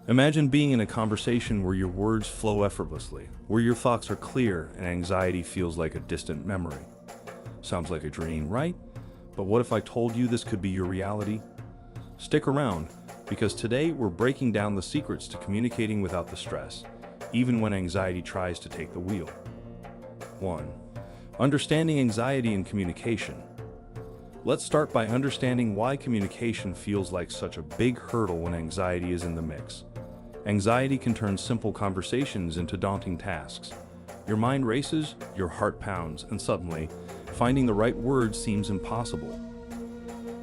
Imagine being in a conversation where your words flow effortlessly, where your thoughts are clear and anxiety feels like a distant memory. Sounds like a dream, right? But what if I told you this could be your reality? Stick around, because today we're breaking down the secrets to communicating without the stress, even when anxiety tries to take the wheel. 1. Understanding anxiety in communication. Let's start by understanding why communication feels like such a big hurdle when anxiety is in the mix. Anxiety can turn simple conversations into daunting tasks. Your mind races, your heart pounds, and suddenly, finding the right words seems impossible.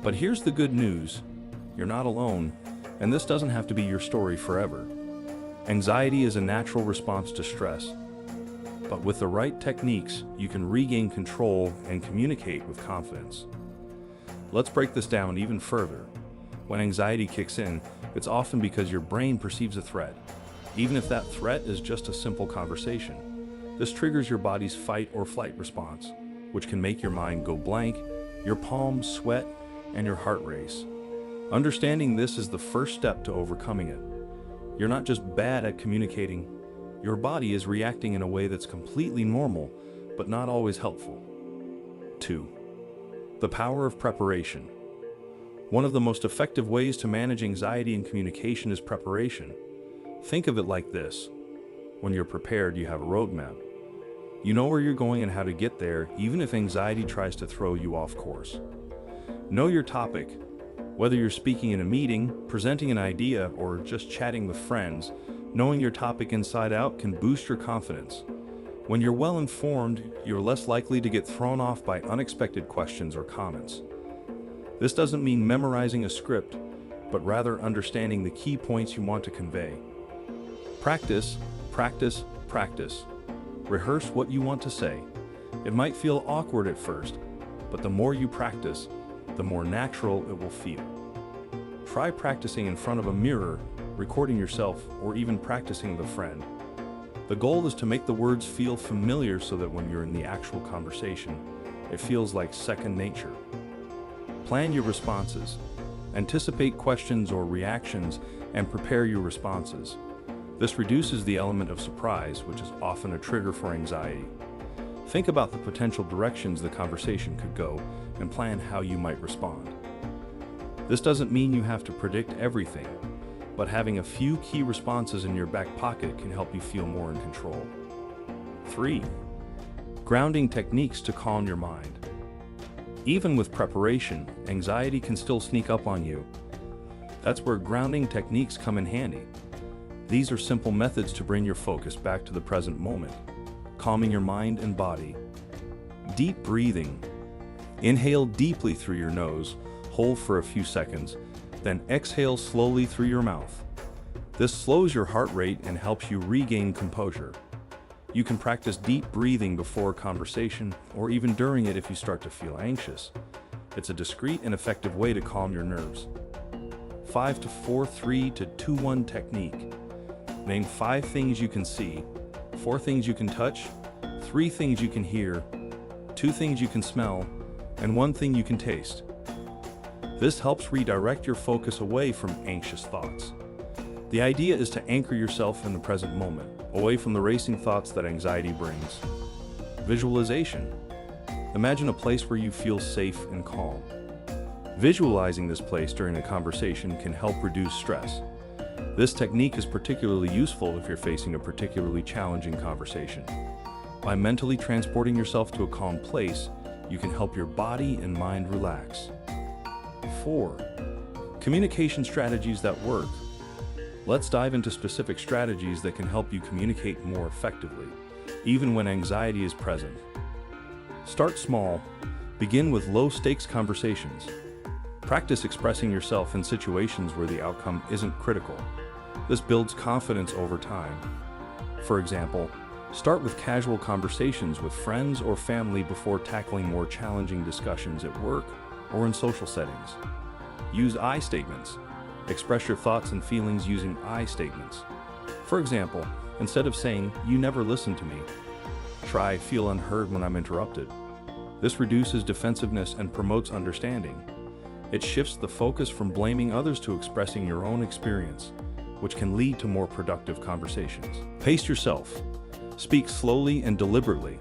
But here's the good news. You're not alone, and this doesn't have to be your story forever. Anxiety is a natural response to stress. But with the right techniques, you can regain control and communicate with confidence. Let's break this down even further. When anxiety kicks in, it's often because your brain perceives a threat, even if that threat is just a simple conversation. This triggers your body's fight or flight response, which can make your mind go blank, your palms sweat, and your heart race. Understanding this is the first step to overcoming it. You're not just bad at communicating, your body is reacting in a way that's completely normal, but not always helpful. 2. The power of preparation. One of the most effective ways to manage anxiety in communication is preparation. Think of it like this. When you're prepared, you have a roadmap. You know where you're going and how to get there, even if anxiety tries to throw you off course. Know your topic. Whether you're speaking in a meeting, presenting an idea, or just chatting with friends, knowing your topic inside out can boost your confidence. When you're well informed, you're less likely to get thrown off by unexpected questions or comments. This doesn't mean memorizing a script, but rather understanding the key points you want to convey. Practice, practice, practice. Rehearse what you want to say. It might feel awkward at first, but the more you practice, the more natural it will feel. Try practicing in front of a mirror, recording yourself, or even practicing with a friend. The goal is to make the words feel familiar so that when you're in the actual conversation, it feels like second nature. Plan your responses. Anticipate questions or reactions and prepare your responses. This reduces the element of surprise, which is often a trigger for anxiety. Think about the potential directions the conversation could go and plan how you might respond. This doesn't mean you have to predict everything, but having a few key responses in your back pocket can help you feel more in control. 3. Grounding techniques to calm your mind. Even with preparation, anxiety can still sneak up on you. That's where grounding techniques come in handy. These are simple methods to bring your focus back to the present moment, calming your mind and body. Deep breathing. Inhale deeply through your nose, hold for a few seconds, then exhale slowly through your mouth. This slows your heart rate and helps you regain composure. You can practice deep breathing before a conversation or even during it if you start to feel anxious. It's a discreet and effective way to calm your nerves. 5 to 4, 3 to 2, 1 technique. Name 5 things you can see, 4 things you can touch, 3 things you can hear, 2 things you can smell, and 1 thing you can taste. This helps redirect your focus away from anxious thoughts. The idea is to anchor yourself in the present moment, away from the racing thoughts that anxiety brings. Visualization. Imagine a place where you feel safe and calm. Visualizing this place during a conversation can help reduce stress. This technique is particularly useful if you're facing a particularly challenging conversation. By mentally transporting yourself to a calm place, you can help your body and mind relax. 4. Communication strategies that work. Let's dive into specific strategies that can help you communicate more effectively, even when anxiety is present. Start small. Begin with low-stakes conversations. Practice expressing yourself in situations where the outcome isn't critical. This builds confidence over time. For example, start with casual conversations with friends or family before tackling more challenging discussions at work or in social settings. Use I statements. Express your thoughts and feelings using I statements. For example, instead of saying, "You never listen to me," try, "Feel unheard when I'm interrupted." This reduces defensiveness and promotes understanding. It shifts the focus from blaming others to expressing your own experience, which can lead to more productive conversations. Pace yourself. Speak slowly and deliberately.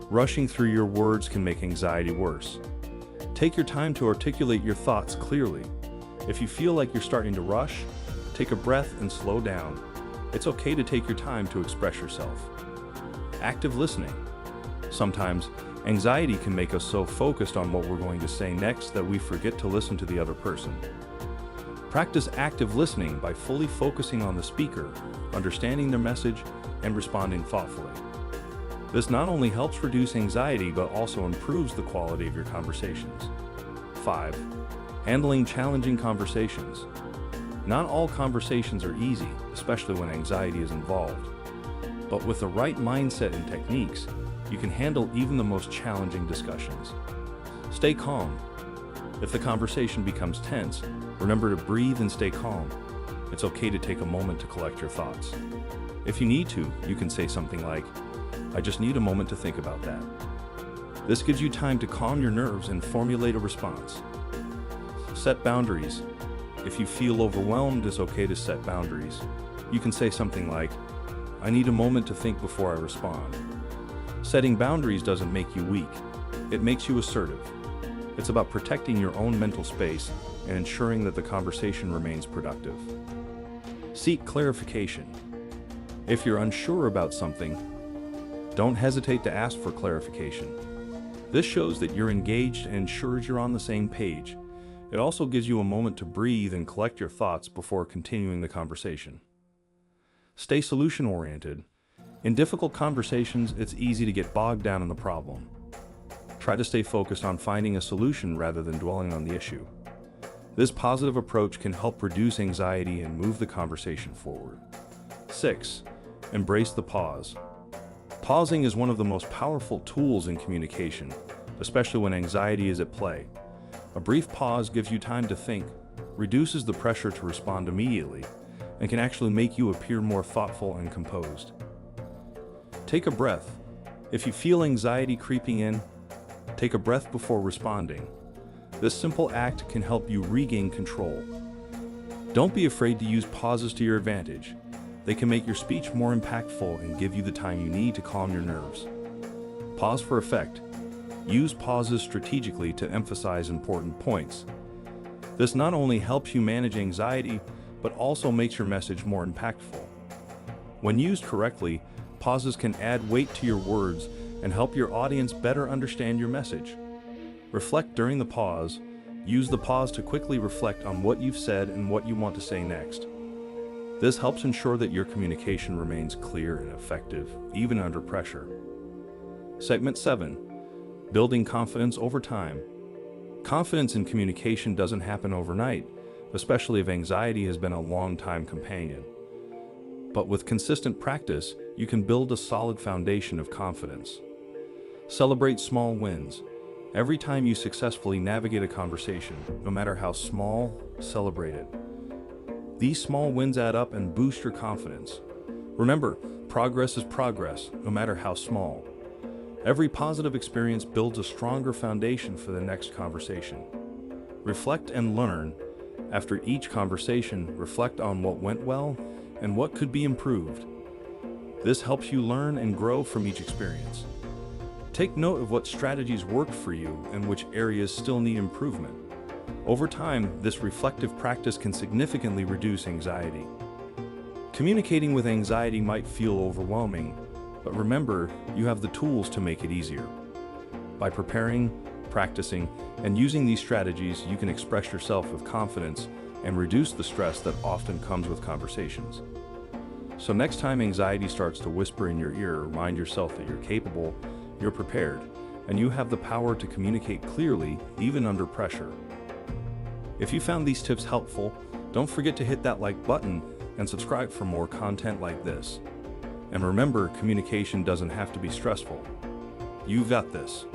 Rushing through your words can make anxiety worse. Take your time to articulate your thoughts clearly. If you feel like you're starting to rush, take a breath and slow down. It's okay to take your time to express yourself. Active listening. Sometimes, anxiety can make us so focused on what we're going to say next that we forget to listen to the other person. Practice active listening by fully focusing on the speaker, understanding their message, and responding thoughtfully. This not only helps reduce anxiety but also improves the quality of your conversations. 5. Handling challenging conversations. Not all conversations are easy, especially when anxiety is involved. But with the right mindset and techniques, you can handle even the most challenging discussions. Stay calm. If the conversation becomes tense, remember to breathe and stay calm. It's okay to take a moment to collect your thoughts. If you need to, you can say something like, "I just need a moment to think about that." This gives you time to calm your nerves and formulate a response. Set boundaries. If you feel overwhelmed, it's okay to set boundaries. You can say something like, "I need a moment to think before I respond." Setting boundaries doesn't make you weak. It makes you assertive. It's about protecting your own mental space and ensuring that the conversation remains productive. Seek clarification. If you're unsure about something, don't hesitate to ask for clarification. This shows that you're engaged and ensures you're on the same page. It also gives you a moment to breathe and collect your thoughts before continuing the conversation. Stay solution-oriented. In difficult conversations, it's easy to get bogged down in the problem. Try to stay focused on finding a solution rather than dwelling on the issue. This positive approach can help reduce anxiety and move the conversation forward. 6. Embrace the pause. Pausing is one of the most powerful tools in communication, especially when anxiety is at play. A brief pause gives you time to think, reduces the pressure to respond immediately, and can actually make you appear more thoughtful and composed. Take a breath. If you feel anxiety creeping in, take a breath before responding. This simple act can help you regain control. Don't be afraid to use pauses to your advantage. They can make your speech more impactful and give you the time you need to calm your nerves. Pause for effect. Use pauses strategically to emphasize important points. This not only helps you manage anxiety, but also makes your message more impactful. When used correctly, pauses can add weight to your words and help your audience better understand your message. Reflect during the pause. Use the pause to quickly reflect on what you've said and what you want to say next. This helps ensure that your communication remains clear and effective, even under pressure. Segment 7. Building confidence over time. Confidence in communication doesn't happen overnight, especially if anxiety has been a long-time companion. But with consistent practice, you can build a solid foundation of confidence. Celebrate small wins. Every time you successfully navigate a conversation, no matter how small, celebrate it. These small wins add up and boost your confidence. Remember, progress is progress, no matter how small. Every positive experience builds a stronger foundation for the next conversation. Reflect and learn. After each conversation, reflect on what went well and what could be improved. This helps you learn and grow from each experience. Take note of what strategies worked for you and which areas still need improvement. Over time, this reflective practice can significantly reduce anxiety. Communicating with anxiety might feel overwhelming, but remember, you have the tools to make it easier. By preparing, practicing, and using these strategies, you can express yourself with confidence and reduce the stress that often comes with conversations. So next time anxiety starts to whisper in your ear, remind yourself that you're capable, you're prepared, and you have the power to communicate clearly, even under pressure. If you found these tips helpful, don't forget to hit that like button and subscribe for more content like this. And remember, communication doesn't have to be stressful. You've got this.